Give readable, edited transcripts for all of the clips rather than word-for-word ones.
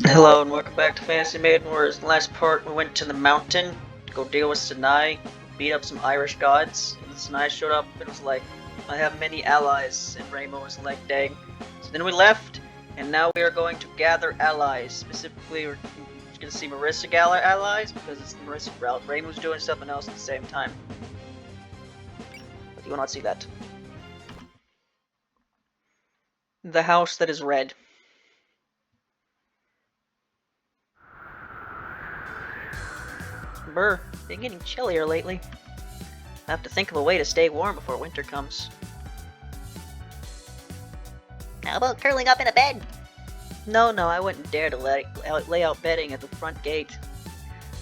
Hello and welcome back to Fantasy Maiden, where in the last part we went to the mountain to go deal with Sinai, beat up some Irish gods, and Sinai showed up and was like, I have many allies, and Rainbow was like, dang. So then we left, and now we are going to gather allies. Specifically, we're going to see Marisa gather allies, because it's the Marisa route. Rainbow's doing something else at the same time. But you will not see that. The house that is red. Brr, been getting chillier lately. I have to think of a way to stay warm before winter comes. How about curling up in a bed? No, I wouldn't dare to lay out bedding at the front gate.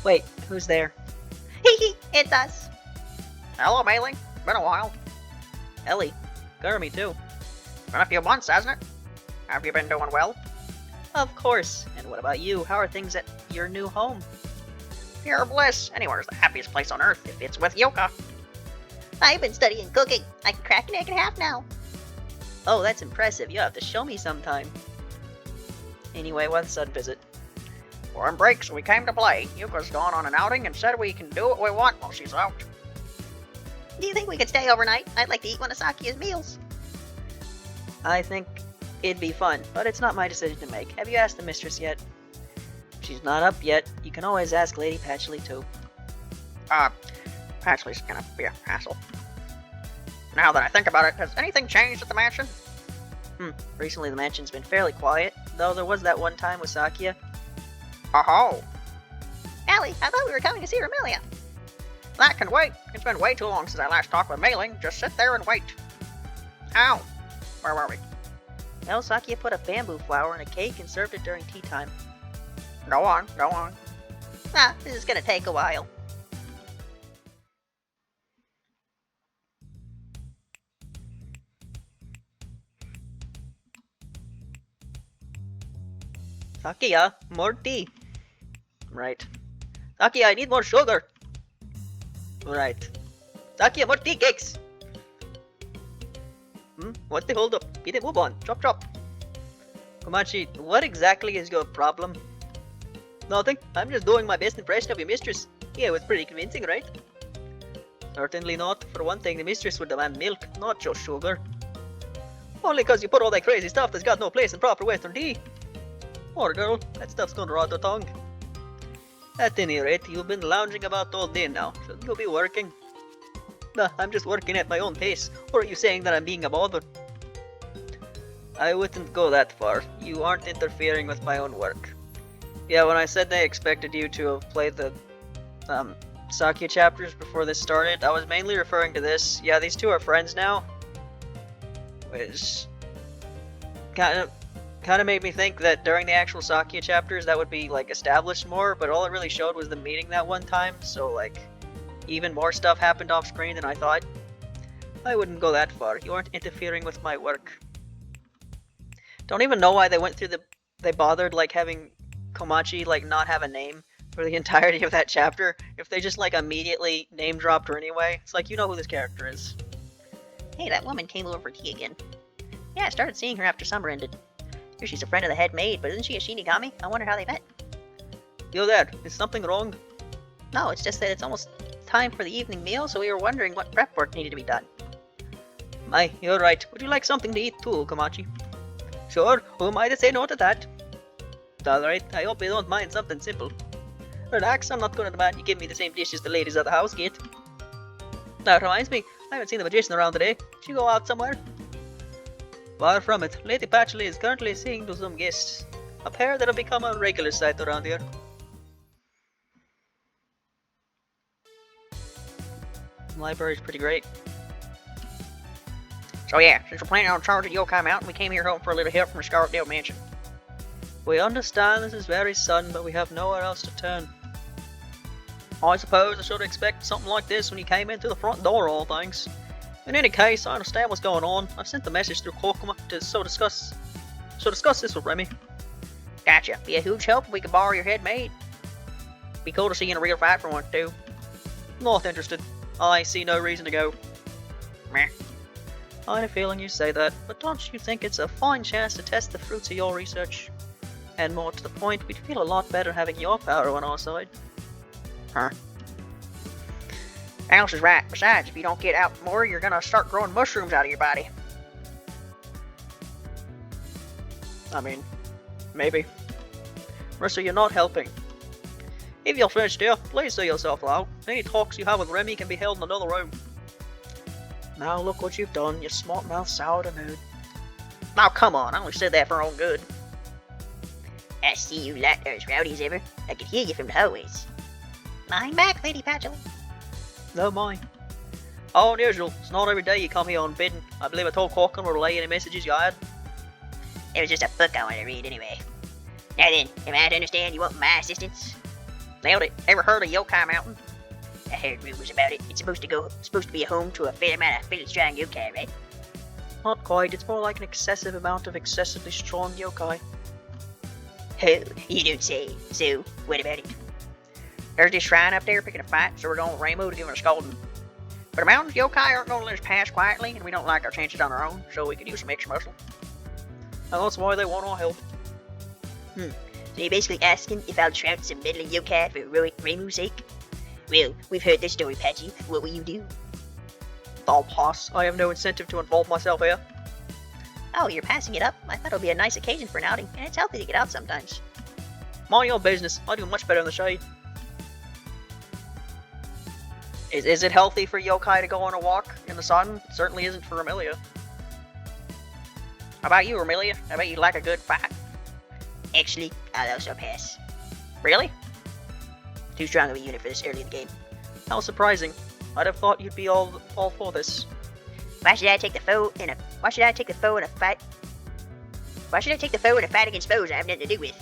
Wait, who's there? Hee hee, it's us. Hello, Bailey. Been a while. Ellie. Gurmy, too. Been a few months, hasn't it? Have you been doing well? Of course. And what about you? How are things at your new home? Pure bliss. Anywhere's the happiest place on earth if it's with Yuka. I've been studying cooking. I can crack an egg in half now. Oh, that's impressive. You'll have to show me sometime. Anyway, what's the sudden visit? We're on break, so we came to play. Yuka's gone on an outing and said we can do what we want while she's out. Do you think we could stay overnight? I'd like to eat one of Sakia's meals. I think it'd be fun, but it's not my decision to make. Have you asked the mistress yet? If she's not up yet, you can always ask Lady Patchley too. Patchley's gonna be a hassle. Now that I think about it, has anything changed at the mansion? Recently the mansion's been fairly quiet, though there was that one time with Sakia. Oh-ho! Allie, I thought we were coming to see Romelia. That can wait. It's been way too long since I last talked with Mailing. Just sit there and wait. Ow! Where were we? Well, Sakia put a bamboo flower in a cake and served it during tea time. Go on, go on. This is gonna take a while. Sakia, more tea. Right. Sakia, I need more sugar. Right. Sakia, more tea cakes. What the hold up? Beat it, move on. Chop. Komachi, what exactly is your problem? Nothing. I'm just doing my best impression of your mistress. Yeah, it was pretty convincing, right? Certainly not. For one thing, the mistress would demand milk, not just sugar. Only because you put all that crazy stuff that's got no place in proper Western tea. Poor girl, that stuff's gonna rot her tongue. At any rate, you've been lounging about all day now. Shouldn't you be working? Nah, I'm just working at my own pace. Or are you saying that I'm being a bother? I wouldn't go that far. You aren't interfering with my own work. Yeah, when I said they expected you to have played the Sakia chapters before this started, I was mainly referring to this. Yeah, these two are friends now. Which kind of made me think that during the actual Sakia chapters that would be like established more, but all it really showed was them meeting that one time, so like even more stuff happened off screen than I thought. I wouldn't go that far. You aren't interfering with my work. Don't even know why they bothered like having Komachi like not have a name for the entirety of that chapter. If they just like immediately name dropped her anyway, it's like, you know who this character is. Hey, that woman came over for tea again. Yeah, I started seeing her after summer ended. Here she's a friend of the head maid, but isn't she a Shinigami? I wonder how they met. Yo there, is something wrong? No, it's just that it's almost time for the evening meal, so we were wondering what prep work needed to be done. My, you're right. Would you like something to eat too, Komachi? Sure, who am I to say no to that? Alright, I hope you don't mind something simple. Relax, I'm not gonna demand you give me the same dishes the ladies of the house get. That reminds me, I haven't seen the magician around today. Did you go out somewhere? Far from it. Lady Patchley is currently seeing to some guests. A pair that have become a regular sight around here. The library's pretty great. So yeah, since we're planning on charging Yokai Mountain, we came here home for a little help from the Scarletdale Mansion. We understand this is very sudden, but we have nowhere else to turn. I suppose I should expect something like this when you came into the front door, all things. In any case, I understand what's going on. I've sent the message through Kokuma to discuss this with Remy. Gotcha. Be a huge help if we could borrow your head maid. Be cool to see you in a real fight for one, too. Not interested. I see no reason to go. Meh. I had a feeling you'd say that, but don't you think it's a fine chance to test the fruits of your research? And more to the point, we'd feel a lot better having your power on our side. Huh? Alice is right. Besides, if you don't get out more, you're gonna start growing mushrooms out of your body. I mean, maybe. Marissa, you're not helping. If you're finished here, please see yourself out. Any talks you have with Remy can be held in another room. Now look what you've done, you smart-mouthed sourdough mood. Now come on, I only said that for our own good. I see you like those rowdies ever. I could hear you from the hallways. I'm back, Lady Patchouli. No, mine. Oh, unusual. It's not every day you come here unbidden. I believe I told Corkin to relay any messages you had. It was just a book I wanted to read anyway. Now then, am I to understand you want my assistance? Nailed it. Ever heard of Yokai Mountain? I heard rumors about it. It's supposed to be a home to a fair amount of fairly strong yokai, right? Not quite. It's more like an excessive amount of excessively strong yokai. Oh, you don't say. So, what about it? There's this shrine up there picking a fight, so we're going with Rainbow to give her a scolding. But the mountains yokai aren't going to let us pass quietly, and we don't like our chances on our own, so we could use some extra muscle. And that's why they want our help. So you're basically asking if I'll trout some meddling yokai for heroic Rainbow's sake? Well, we've heard this story, Patchy. What will you do? I'll pass. I have no incentive to involve myself here. Oh, you're passing it up? I thought it would be a nice occasion for an outing, and it's healthy to get out sometimes. Mind your business. I do much better in the shade. Is it healthy for yokai to go on a walk in the sun? It certainly isn't for Amelia. How about you, Amelia? I bet you like a good fight. Actually, I'll also pass. Really? Too strong of a unit for this early in the game. How surprising. I'd have thought you'd be all for this. Why should I take the foe in a fight? Why should I take the foe in a fight against foes I have nothing to do with?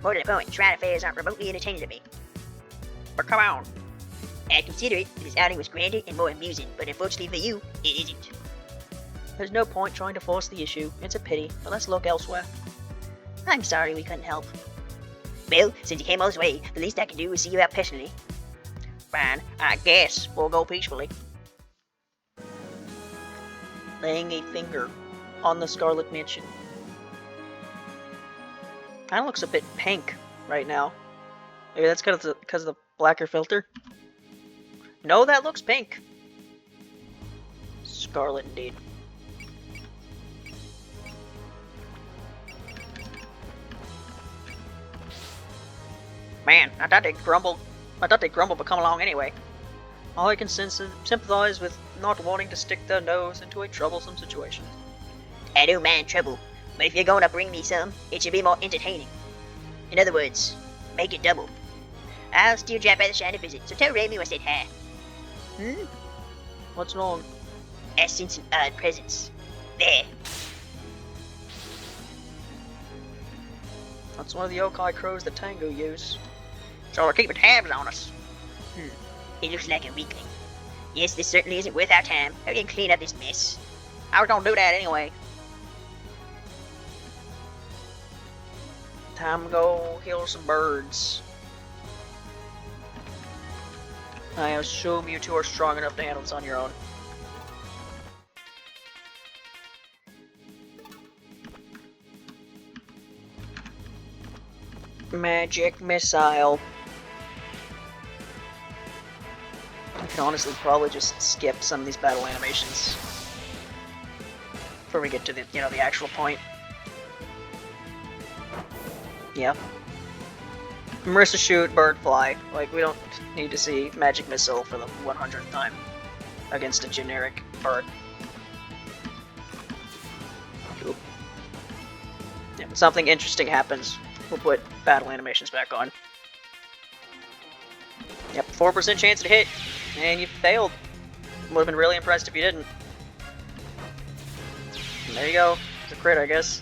More to the point, shrine affairs aren't remotely entertaining to me. But come on. I'd consider it if this outing was grander and more amusing, but unfortunately for you, it isn't. There's no point trying to force the issue. It's a pity, but let's look elsewhere. I'm sorry we couldn't help. Well, since you came all this way, the least I can do is see you out personally. Fine, I guess we'll go peacefully. Laying a finger on the Scarlet Mansion. Kinda looks a bit pink right now. Maybe that's because of the blacker filter. No, that looks pink. Scarlet indeed. Man, I thought they'd grumble but come along anyway. All I can sympathize with not wanting to stick their nose into a troublesome situation. I don't mind trouble, but if you're going to bring me some, it should be more entertaining. In other words, make it double. I'll still drop by the shrine to visit, so tell Remy I said hi. What's wrong? I sense an odd presence. There. That's one of the yokai crows that Tengu use. So they're keeping tabs on us. It looks like a weakling. Yes, this certainly isn't worth our time. How can clean up this mess? I was gonna do that anyway. Time to go kill some birds. I assume you two are strong enough to handle this on your own. Magic missile. I can honestly probably just skip some of these battle animations before we get to the the actual point. Yeah. Marissa shoot, bird fly. Like, we don't need to see magic missile for the 100th time against a generic bird. Oop. Yeah, when something interesting happens, we'll put battle animations back on. Yep, 4% chance to hit, and you failed. Would have been really impressed if you didn't. And there you go. It's a crit, I guess.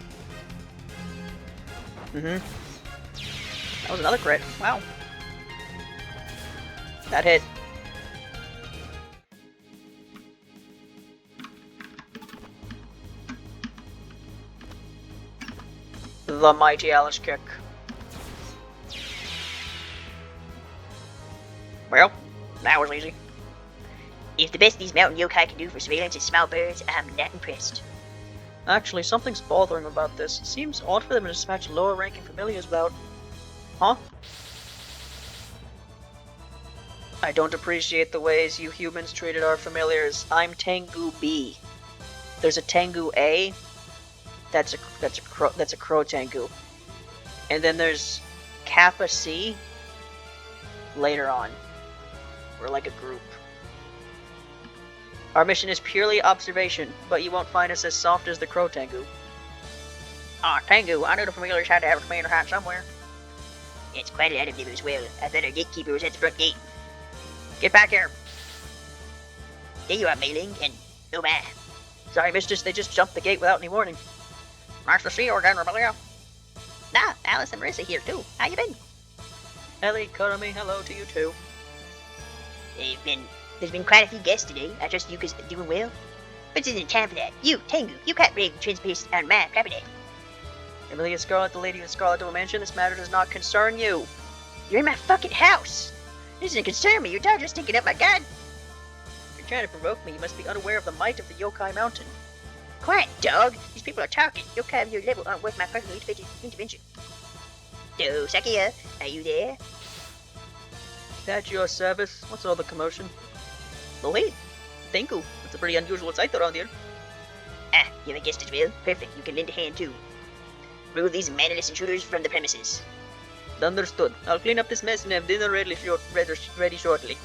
That was another crit. Wow. That hit. The mighty Alice kick. Well, that was easy. If the best these mountain yokai can do for surveillance is small birds, I'm not impressed. Actually, something's bothering him about this. It seems odd for them to dispatch lower-ranking familiars without... Huh? I don't appreciate the ways you humans treated our familiars. I'm Tengu B. There's a Tengu A. That's a crow Tengu. And then there's Kappa C. Later on. We're like a group. Our mission is purely observation, but you won't find us as soft as the crow Tengu. Ah, Tengu, I knew the familiars had to have a commander hat somewhere. It's quite a lot of them as well. I bet our gatekeeper was at the front gate. Get back here. There you are, Mailing, and oh my. Sorry, mistress, they just jumped the gate without any warning. Nice to see you again, Rebellia. Nah, Alice and Marisa here too. How you been? Ellie, Kurumi, hello to you too. There's been quite a few guests today. I trust you guys are doing well. But this isn't time for that. You, Tengu, you can't brave the trespass on my property. Emilia Scarlet, the lady of the Scarlet Dimension, this matter does not concern you. You're in my fucking house. This doesn't concern me. Your dog just taking up my gun. If you're trying to provoke me, you must be unaware of the might of the Yokai Mountain. Quiet, dog. These people are talking. Yokai of your level aren't worth my personal intervention. So, Sakia, are you there? At your service. What's all the commotion? Oh, wait. Tengu. That's a pretty unusual sight around here. Ah, you have a guest as well? Perfect. You can lend a hand too. Remove these mannerless intruders from the premises. Understood. I'll clean up this mess and have dinner ready shortly.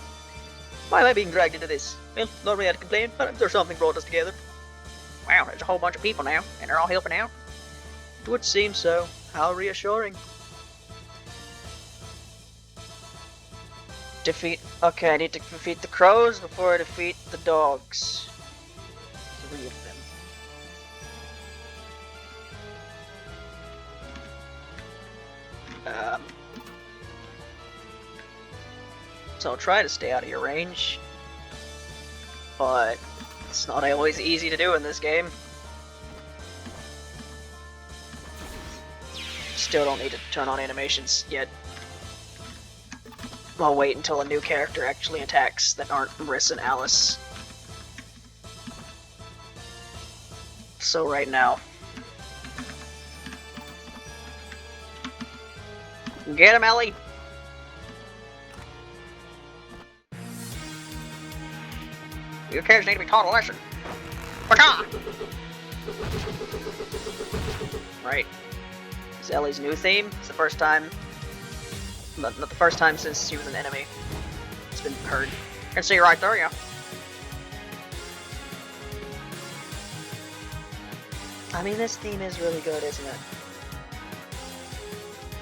Why am I being dragged into this? Well, normally I'd complain, but there's something brought us together. Wow, there's a whole bunch of people now, and they're all helping out. It would seem so. How reassuring. Okay, I need to defeat the crows before I defeat the dogs. 3 of them. So I'll try to stay out of your range. But it's not always easy to do in this game. Still don't need to turn on animations yet. I'll wait until a new character actually attacks that aren't Marisa and Alice. So right now. Get him, Ellie! Your kids need to be taught a lesson. Pata! Right. It's Ellie's new theme. It's the first time... Not the first time since she was an enemy. It's been heard. I can see right there, yeah. I mean, this theme is really good, isn't it?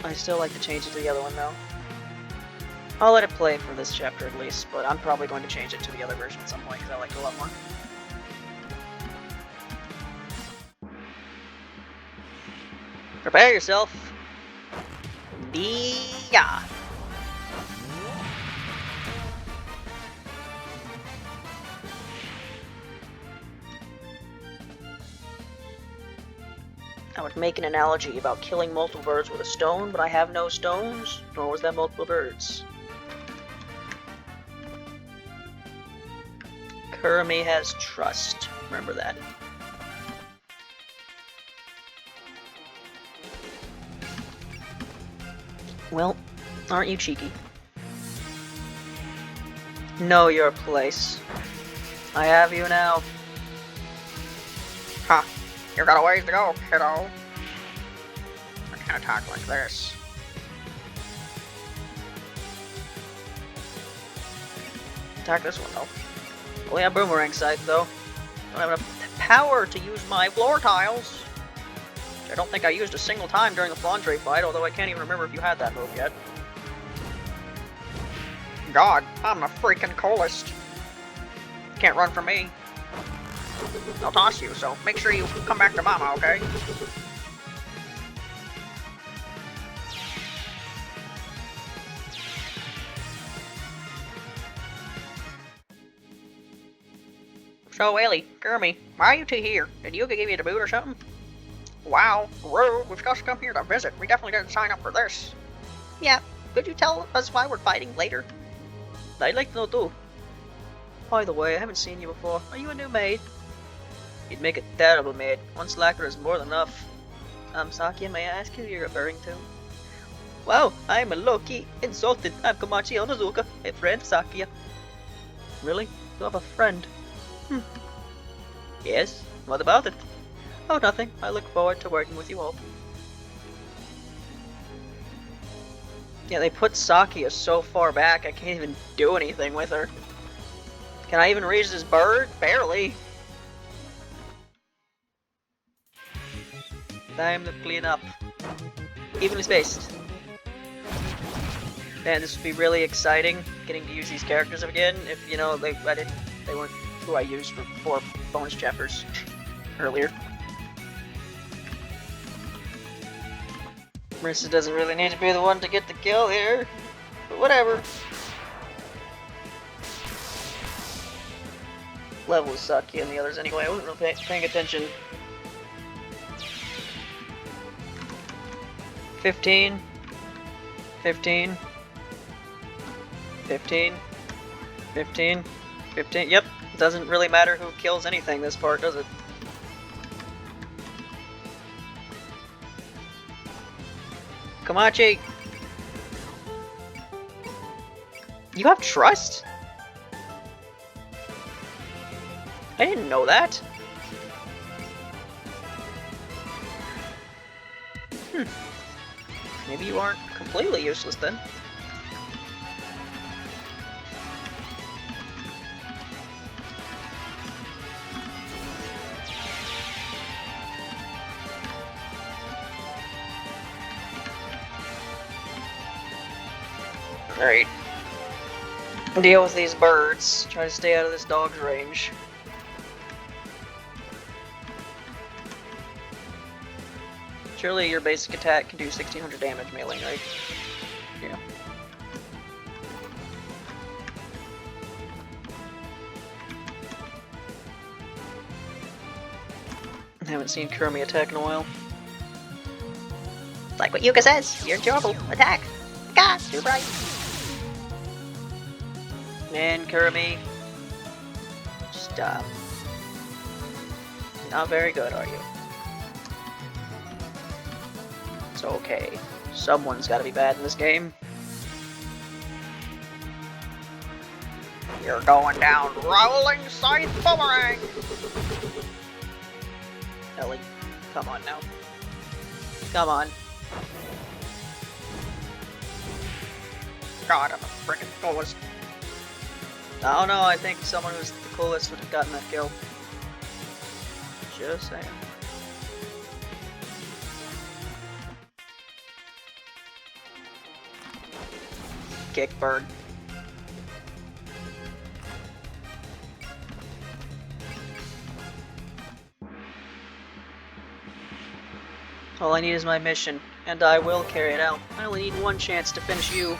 I still like to change it to the other one, though. I'll let it play for this chapter at least, but I'm probably going to change it to the other version at some point, because I like it a lot more. Prepare yourself. Yeah. I would make an analogy about killing multiple birds with a stone, but I have no stones, nor was that multiple birds. Kurumi has trust. Remember that. Well, aren't you cheeky? Know your place. I have you now. Huh. You got a ways to go, kiddo. I can't talk like this. Attack this one, though. Only have boomerang sight, though. Don't have enough power to use my floor tiles. I don't think I used a single time during the Flandre fight, although I can't even remember if you had that move yet. God, I'm the freaking coolest. Can't run from me. I'll toss you, so make sure you come back to Mama, okay? So, Ellie, Gurmy, why are you two here? Did Yuga give you the boot or something? Wow, rude. We've just come here to visit. We definitely didn't sign up for this. Yeah, could you tell us why we're fighting later? I'd like to know too. By the way, I haven't seen you before. Are you a new maid? You'd make a terrible maid. One slacker is more than enough. Sakia, may I ask who you're referring to? Wow, I'm a low-key insulted. I'm Komachi Onozuka, a friend of Sakia. Really? You have a friend? Yes, what about it? Oh, nothing. I look forward to working with you all. Yeah, they put Sakia so far back I can't even do anything with her. Can I even raise this bird? Barely. Time to clean up. Evenly spaced. Man, this would be really exciting, getting to use these characters again. If you know, they weren't who I used for 4 bonus chapters earlier. Marisa doesn't really need to be the one to get the kill here, but whatever. Level is Saki and the others anyway. I wasn't really paying attention. 15. 15. 15. 15. 15. Yep. Doesn't really matter who kills anything this part, does it? Komachi! You have trust? I didn't know that. Maybe you aren't completely useless then. Alright. Deal with these birds. Try to stay out of this dog's range. Surely your basic attack can do 1600 damage melee, right? Yeah. I haven't seen Kurumi attack in a while. Like what Yuka says, you're durable. Attack. God, too bright. Man, Kurumi. Stop. Not very good, are you? It's okay. Someone's gotta be bad in this game. You're going down rolling scythe boomerang. Ellie, come on now. Come on. God, I'm a freaking coolest. I don't know, I think someone who's the coolest would have gotten that kill. Just saying. Kick bird. All I need is my mission, and I will carry it out. I only need one chance to finish you.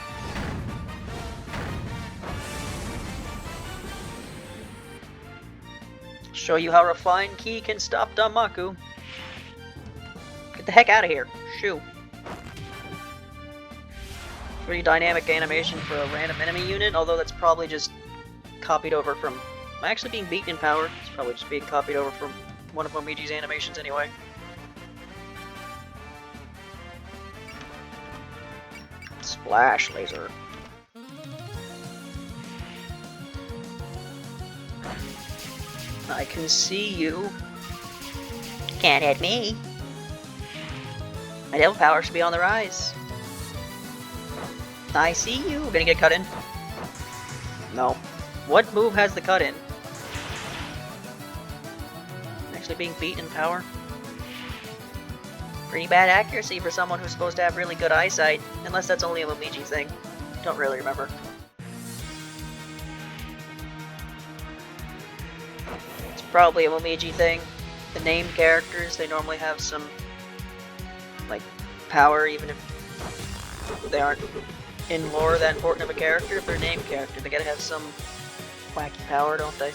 Show you how refined Ki can stop Danmaku. Get the heck out of here. Shoo. Pretty dynamic animation for a random enemy unit, although that's probably just copied over from... actually being beaten in power. It's probably just being copied over from one of Momiji's animations anyway. Splash laser. I can see you. Can't hit me. My devil power should be on the rise. I see you. Gonna get cut in? No. What move has the cut in? Actually being beat in power? Pretty bad accuracy for someone who's supposed to have really good eyesight. Unless that's only a Momiji thing. Don't really remember. It's probably a Momiji thing. The named characters, they normally have some, like, power, even if they aren't in lore that important of a character. If they're a named character, they gotta have some wacky power, don't they?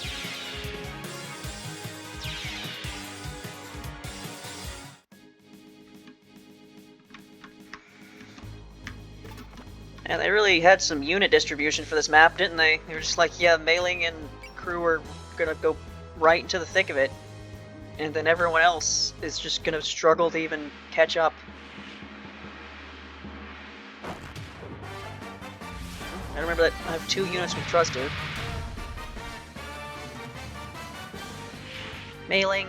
And they really had some unit distribution for this map, didn't they? They were just like, yeah, Mailing and crew are gonna go right into the thick of it. and then everyone else is just gonna struggle to even catch up. I remember that I have 2 units with trust here. Mailing,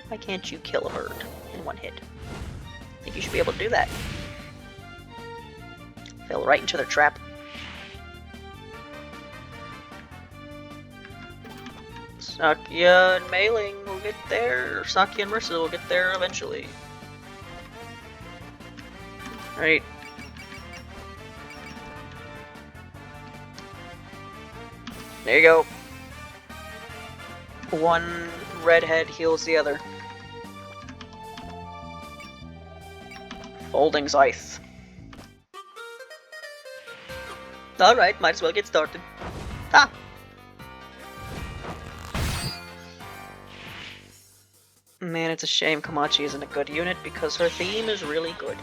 why can't you kill a bird in 1 hit? I think you should be able to do that. Fell right into their trap. Sakya and Mailing will get there. Sakya and Marisa will get there eventually. Right. There you go. One redhead heals the other. Folding scythe. Alright, might as well get started. Ah! Man, it's a shame Komachi isn't a good unit because her theme is really good.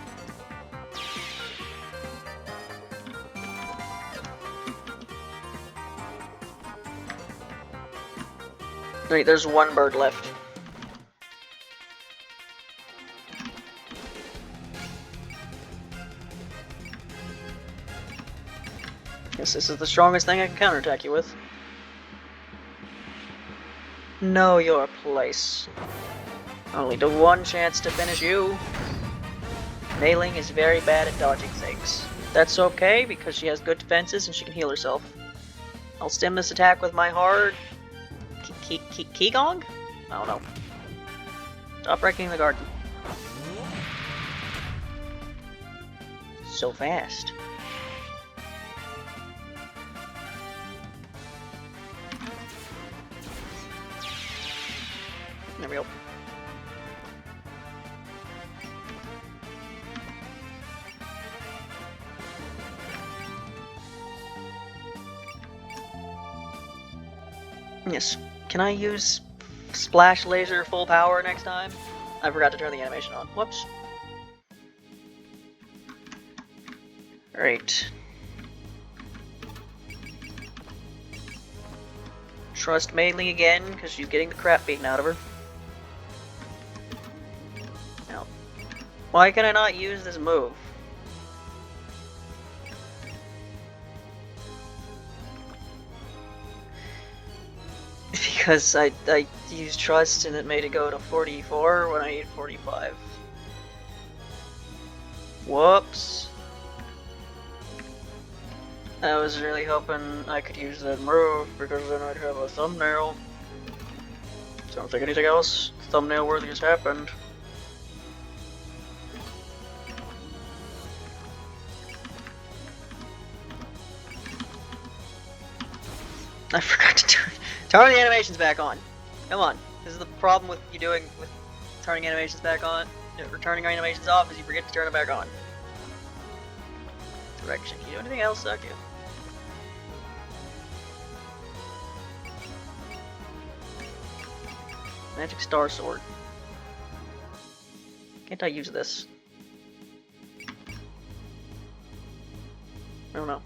Right, there's 1 bird left. Guess this is the strongest thing I can counterattack you with. Know your place. Only the 1 chance to finish you. Mailing is very bad at dodging things. That's okay, because she has good defenses and she can heal herself. I'll stem this attack with my hard... Qigong? I don't know. Stop wrecking the garden. So fast. There we go. Yes. Can I use Splash Laser full power next time? I forgot to turn the animation on. Whoops. Alright. Trust Maiden again, because she's getting the crap beaten out of her. Now, why can I not use this move? Because I used trust and it made it go to 44 when I need 45. Whoops. I was really hoping I could use that move because then I'd have a thumbnail. Don't think anything else thumbnail worthy has happened. I forgot to turn the animations back on. Come on. This is the problem with you doing with turning animations back on, or turning animations off, is you forget to turn them back on. Direction. Can you do anything else, Sakya? Magic Star Sword. Can't I use this? I don't know.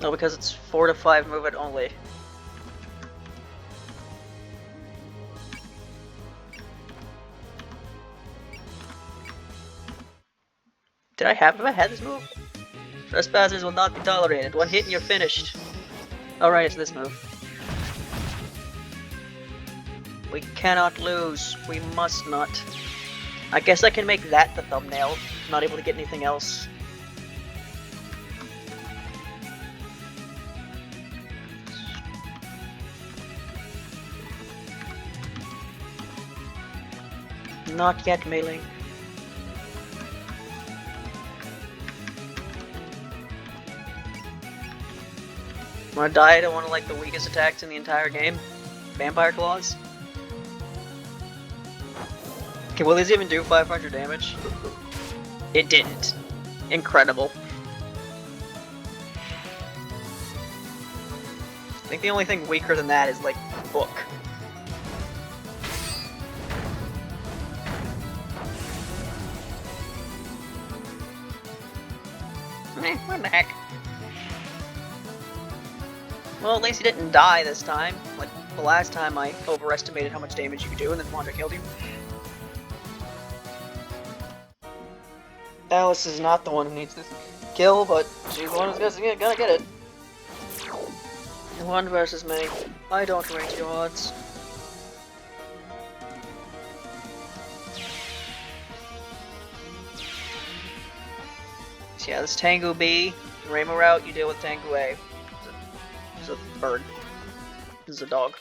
No, because it's 4 to 5 movement only. Did I have this move? Trespassers will not be tolerated. 1 hit and you're finished. Alright, it's this move. We cannot lose. We must not. I guess I can make that the thumbnail. I'm not able to get anything else. Not yet, Mailing. When I died at one of like the weakest attacks in the entire game. Vampire Claws. Okay, will this even do 500 damage? It didn't. Incredible. I think the only thing weaker than that is like Book. What the heck? Well, at least he didn't die this time. Like, the last time I overestimated how much damage you could do and then Wanda killed you. Alice is not the one who needs this kill, but she's the one who's gonna get it. 1 versus me. I don't rate your odds. So yeah, this Tengu B, Rainbow route, you deal with Tengu A. It's a bird. This is a dog.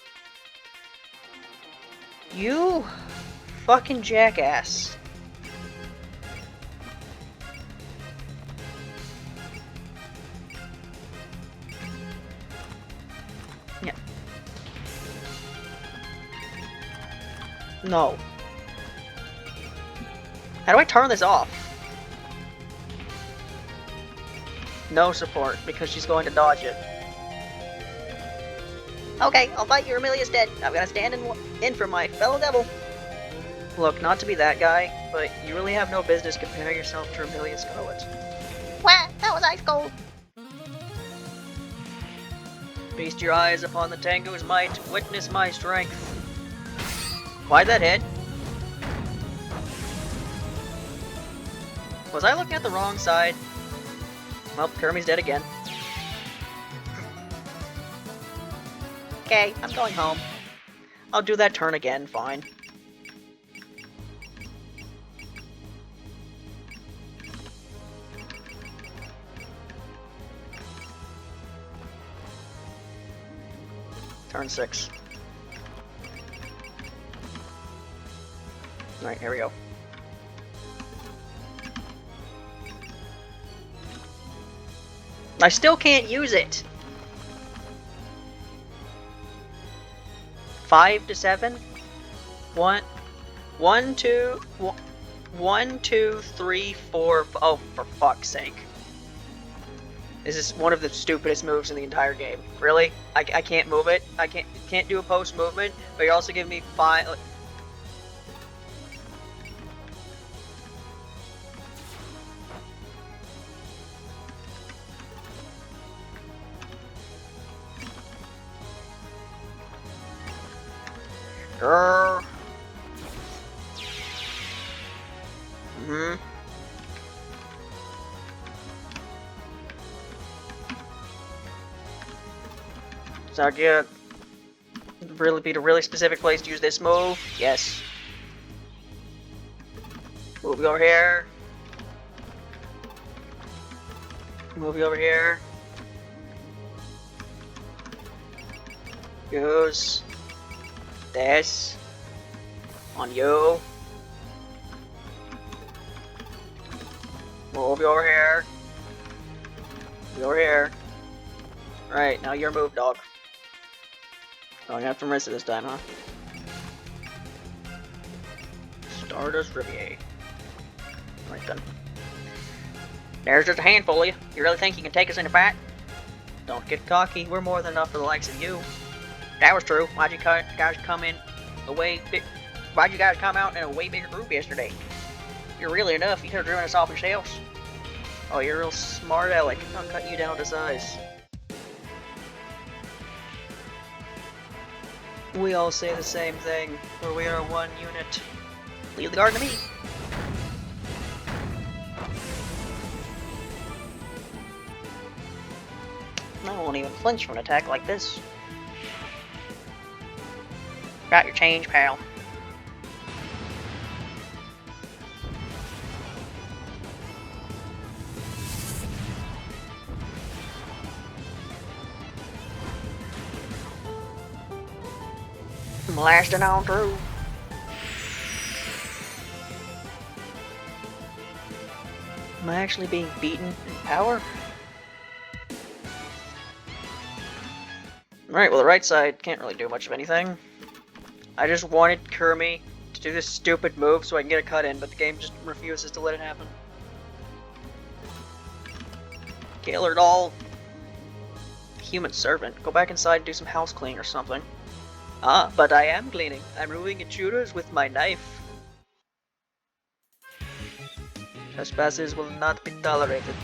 You fucking jackass. Yeah. No. How do I turn this off? No support, because she's going to dodge it. Okay, I'll fight you. Amelia's dead. I'm gonna stand in for my fellow devil. Look, not to be that guy, but you really have no business comparing yourself to Amelia Scarlet. Wah, that was ice cold. Feast your eyes upon the Tengu's might, witness my strength. Why'd that hit? Was I looking at the wrong side? Well, Kermie's dead again. Okay, I'm going home. I'll do that turn again, fine. Turn 6. Alright, here we go. I still can't use it! 5 to 7? 1, 2, 3, 4. Oh, for fuck's sake. This is one of the stupidest moves in the entire game. Really? I can't move it. I can't do a post movement, but you're also giving me 5. So I get really be a really specific place to use this move. Yes. Move you over here. Move you over here. Use this on you. Move you over here. Move over here. Right, now your move, dog. Going after Marisa this time, huh? Stardust Rivier. Right then. There's just a handful of you. You really think you can take us in a fight? Don't get cocky. We're more than enough for the likes of you. That was true. Why'd you guys come in a way big? Why'd you guys come out in a way bigger group yesterday? You're really enough. You could have driven us off yourselves. Oh, you're a real smart aleck. I'll cut you down to size. We all say the same thing, for we are one unit. Leave the garden to me. I won't even flinch from an attack like this. Got your change, pal. Blasting on through. Am I actually being beaten in power? Alright, well the right side can't really do much of anything. I just wanted Kermie to do this stupid move so I can get a cut in, but the game just refuses to let it happen. Gaylord all. Human servant. Go back inside and do some house cleaning or something. Ah, but I am cleaning. I'm removing intruders with my knife. Trespassers will not be tolerated.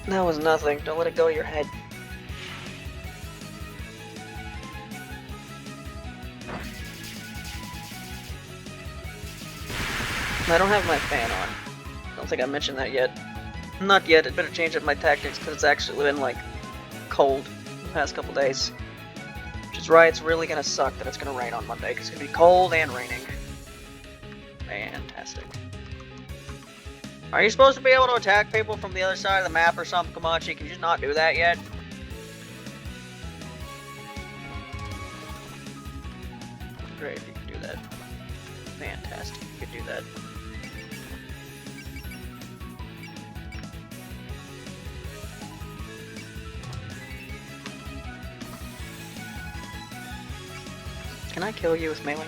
That was nothing. Don't let it go to your head. I don't have my fan on. Don't think I mentioned that yet. Not yet. I'd better change up my tactics because it's actually been like cold the past couple days. Which is right, it's really gonna suck that it's gonna rain on Monday because it's gonna be cold and raining. Fantastic. Are you supposed to be able to attack people from the other side of the map or something, Komachi? Can you just not do that yet? Great, if you could do that. Fantastic, you could do that. Can I kill you with melee?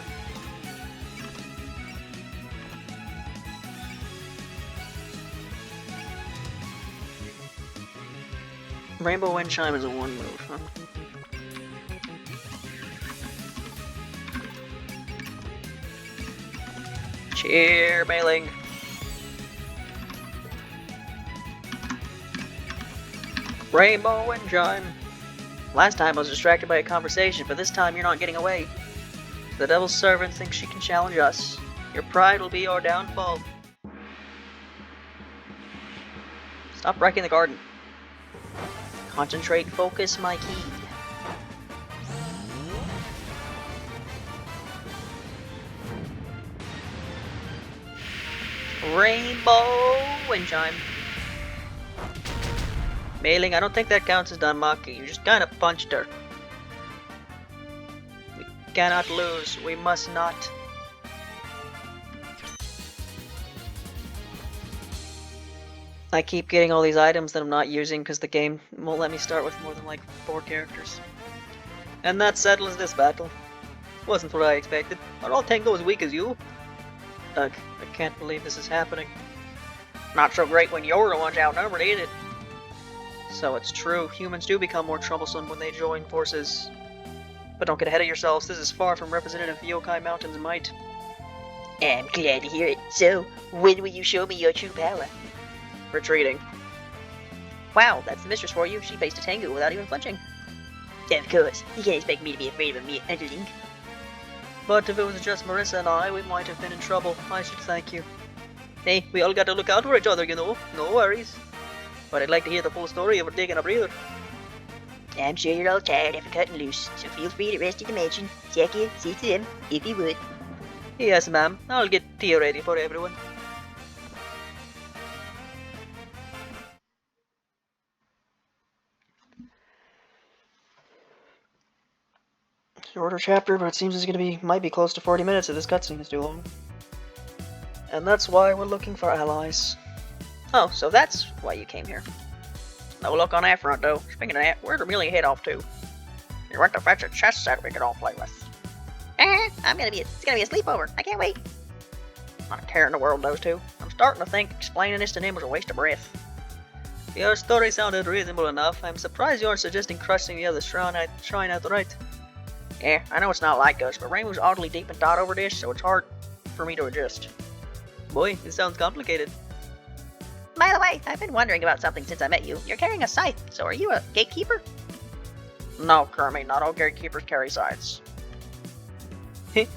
Rainbow Wind Chime is a one move, huh? Cheer, mailing. Rainbow Wind Chime. Last time I was distracted by a conversation, but this time you're not getting away. The Devil's Servant thinks she can challenge us. Your pride will be your downfall. Stop wrecking the garden. Concentrate, focus, my key. Rainbow Wind Chime. Mailing, I don't think that counts as Danmaki. You just kinda punched her. We cannot lose. We must not. I keep getting all these items that I'm not using because the game won't let me start with more than like 4 characters. And that settles this battle. Wasn't what I expected. Are all Tengu as weak as you? Ugh, I can't believe this is happening. Not so great when you're the ones outnumbered, is it? So it's true, humans do become more troublesome when they join forces. But don't get ahead of yourselves, this is far from representative of Yokai Mountain's might. I'm glad to hear it. So, when will you show me your true power? Retreating. Wow, that's the mistress for you. She faced a Tengu without even flinching. Of course, you can't expect me to be afraid of a mere underling. But if it was just Marisa and I, we might have been in trouble. I should thank you. Hey, we all gotta look out for each other, you know. No worries. But I'd like to hear the full story of her taking a breather. I'm sure you're all tired after cutting loose, so feel free to rest at the mansion. Check in, see to them, if you would. Yes, ma'am. I'll get tea ready for everyone. Shorter chapter, but it seems it's might be close to 40 minutes if this cutscene is too long. And that's why we're looking for allies. Oh, so that's why you came here. No luck on that front, though. Speaking of that, where'd Amelia head off to? You went to fetch a chess set we could all play with. It's gonna be a sleepover. I can't wait. Not a care in the world, those two. I'm starting to think explaining this to them was a waste of breath. Your story sounded reasonable enough. I'm surprised you aren't suggesting crushing the other shrine outright. Yeah, I know it's not like us, but Rainbow's oddly deep in thought over this, so it's hard for me to adjust. Boy, this sounds complicated. By the way, I've been wondering about something since I met you. You're carrying a scythe, so are you a gatekeeper? No, Kermit, not all gatekeepers carry scythes.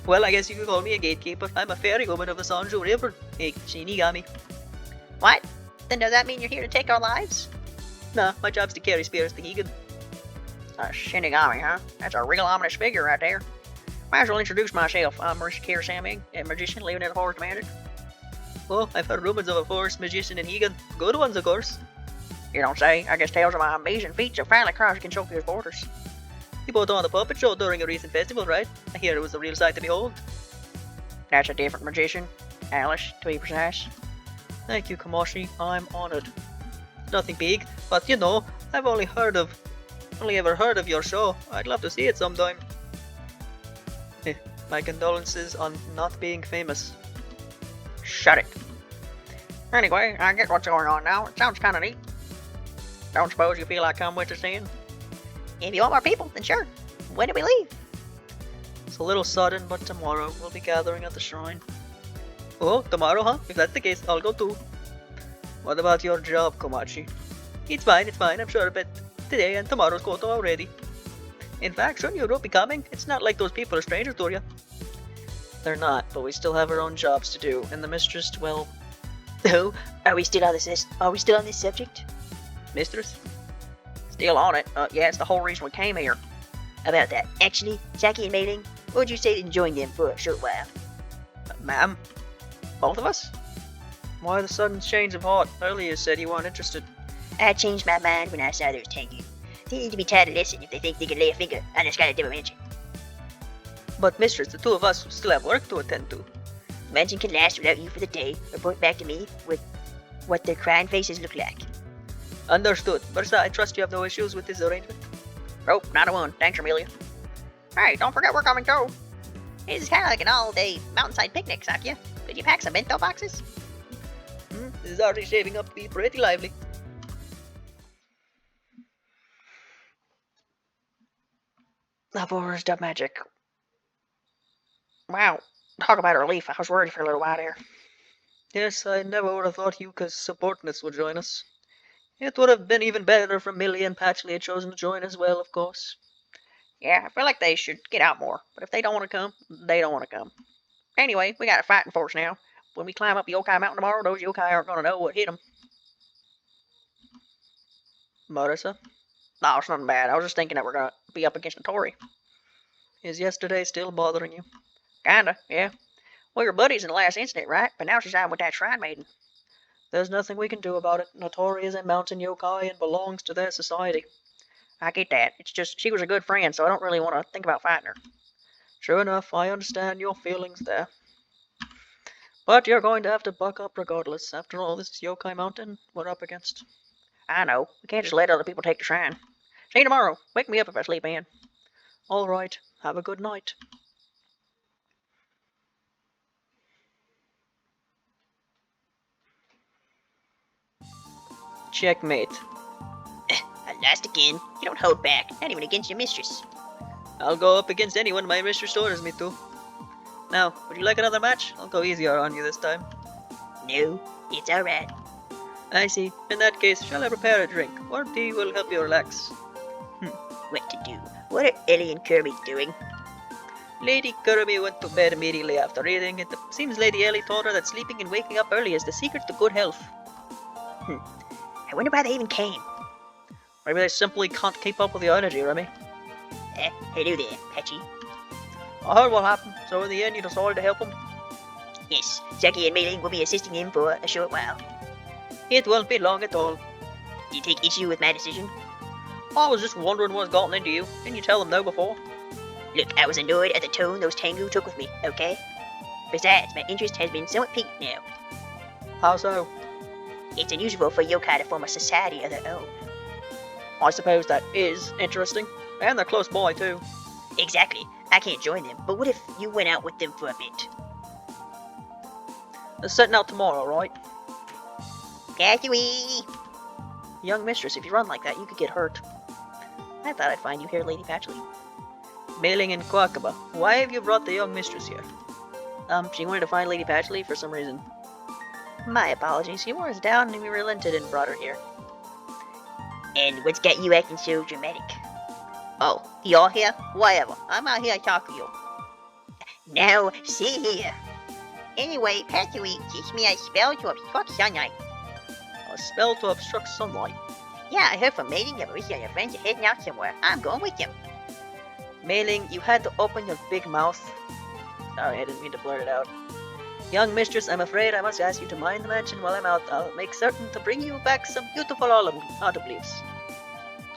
Well, I guess you could call me a gatekeeper. I'm a fairy woman of the Sanju River, a Shinigami. What? Then does that mean you're here to take our lives? Nah, my job's to carry spirits to Hegan. A Shinigami, huh? That's a real ominous figure right there. Might as well introduce myself. I'm Marisa Saming, a magician living in the Forest Magic. Oh, I've heard rumors of a forest magician in Hegan. Good ones, of course. You don't say. I guess tales of my amazing feats of finally crossing Kentucky's borders. You put on a puppet show during a recent festival, right? I hear it was a real sight to behold. That's a different magician. Alice, to be precise. Thank you, Komachi. I'm honored. Nothing big, but you know, I've only ever heard of your show. I'd love to see it sometime. My condolences on not being famous. Shut it. Anyway, I get what's going on now. It sounds kind of neat. Don't suppose you feel like I'm with us then? If you want more people, then sure. When do we leave? It's a little sudden, but tomorrow we'll be gathering at the shrine. Oh, tomorrow, huh? If that's the case, I'll go too. What about your job, Komachi? It's fine, it's fine. I'm sure a bit today and tomorrow's quota already. In fact, shouldn't you be coming? It's not like those people are strangers to you. They're not, but we still have our own jobs to do, and the mistress, well... Oh, are we still on this subject? Mistress? Still on it. Yeah, it's the whole reason we came here. About that. Actually, Saki and Maiden, what would you say to join them for a short while? Ma'am? Both of us? Why the sudden change of heart? Earlier you said you weren't interested. I changed my mind when I saw those tengu. They need to be taught a lesson if they think they can lay a finger on the Scarlet Dimension. But mistress, the two of us still have work to attend to. The mansion can last without you for the day. Report back to me with what their crying faces look like. Understood. Marisa, I trust you have no issues with this arrangement. Nope, not a one. Thanks, Amelia. Hey, don't forget we're coming too. This is kind of like an all-day mountainside picnic, Sakya. Could you pack some bento boxes? This is already shaping up to be pretty lively. The Boar's the magic. Wow, talk about a relief. I was worried for a little while there. Yes, I never would have thought you subordinates would join us. It would have been even better if Millie and Patchley had chosen to join as well, of course. Yeah, I feel like they should get out more. But if they don't want to come, they don't want to come. Anyway, we got a fighting force now. When we climb up Yokai Mountain tomorrow, those yokai aren't going to know what hit them. Marisa? No, it's nothing bad. I was just thinking that we're going to be up against Notori. Is yesterday still bothering you? Kinda, yeah. We were buddies in the last incident, right? But now she's out with that Shrine Maiden. There's nothing we can do about it. Notori is a mountain yokai and belongs to their society. I get that. It's just, she was a good friend, so I don't really want to think about fighting her. True enough, I understand your feelings there. But you're going to have to buck up regardless. After all, this is Yokai Mountain we're up against. I know. We can't just let other people take the shrine. See you tomorrow. Wake me up if I sleep in. All right. Have a good night. Checkmate. I lost again. You don't hold back, not even against your mistress. I'll go up against anyone my mistress orders me to. Now, would you like another match? I'll go easier on you this time. No, it's alright. I see. In that case, shall I prepare a drink? Or tea will help you relax. What to do? What are Ellie and Kirby doing? Lady Kirby went to bed immediately after reading. It seems Lady Ellie told her that sleeping and waking up early is the secret to good health. I wonder why they even came. Maybe they simply can't keep up with the energy, Remy. Hello there, Patchy. I heard what happened, so in the end you decided to help him. Yes, Saki and Mei will be assisting him for a short while. It won't be long at all. Do you take issue with my decision? I was just wondering what's gotten into you. Didn't you tell them no before? Look, I was annoyed at the tone those Tengu took with me, okay? Besides, my interest has been somewhat piqued now. How so? It's unusual for yokai to form a society of their own. I suppose that is interesting. And they're close by, too. Exactly. I can't join them, but what if you went out with them for a bit? They're setting out tomorrow, right? Catchy! Young mistress, if you run like that, you could get hurt. I thought I'd find you here, Lady Patchley. Mailing in Kwakaba. Why have you brought the young mistress here? She wanted to find Lady Patchley for some reason. My apologies. She wore us down and we relented and brought her here. And what's got you acting so dramatic? Oh, you're here? Whatever. I'm out here talking to you. Now, see here. Anyway, Patchy, teach me a spell to obstruct sunlight. A spell to obstruct sunlight. Yeah, I heard from Maiden that Marisa and your friends are heading out somewhere. I'm going with them. Mailing, you had to open your big mouth. Sorry, I didn't mean to blurt it out. Young mistress, I'm afraid I must ask you to mind the mansion while I'm out. I'll make certain to bring you back some beautiful autumn leaves.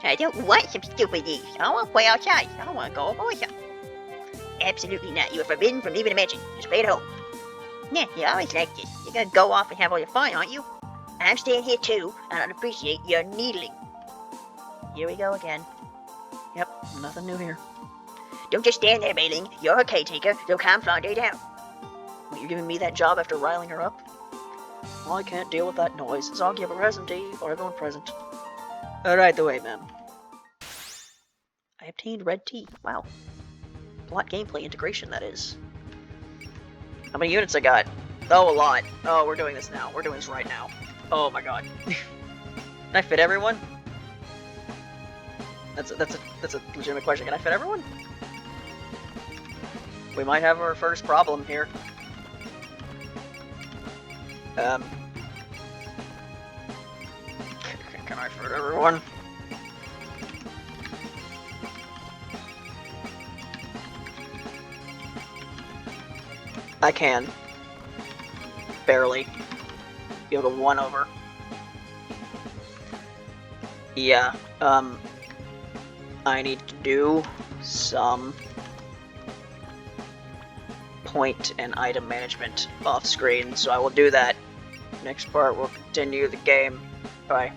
I don't want some stupid leaves. I want to play outside. I want to go over with you. Absolutely not. You are forbidden from leaving the mansion. Just play at home. Yeah, you always like this. You're going to go off and have all your fun, aren't you? I'm staying here too, and I'd appreciate your needling. Here we go again. Yep, nothing new here. Don't just stand there, Mailing. You're a caretaker, so calm Flandre down. But you're giving me that job after riling her up? I can't deal with that noise, so I'll give a present tea for everyone present. Right away, ma'am. I obtained red tea. Wow. A lot gameplay integration, that is. How many units I got? Oh, a lot. Oh, we're doing this now. We're doing this right now. Oh my god. Can I fit everyone? That's a legitimate question. Can I fit everyone? We might have our first problem here. Can I fit everyone? I can. Barely. Be able to 1 over. Yeah, I need to do some point and item management off screen, so I will do that. Next part, we'll continue the game. Bye.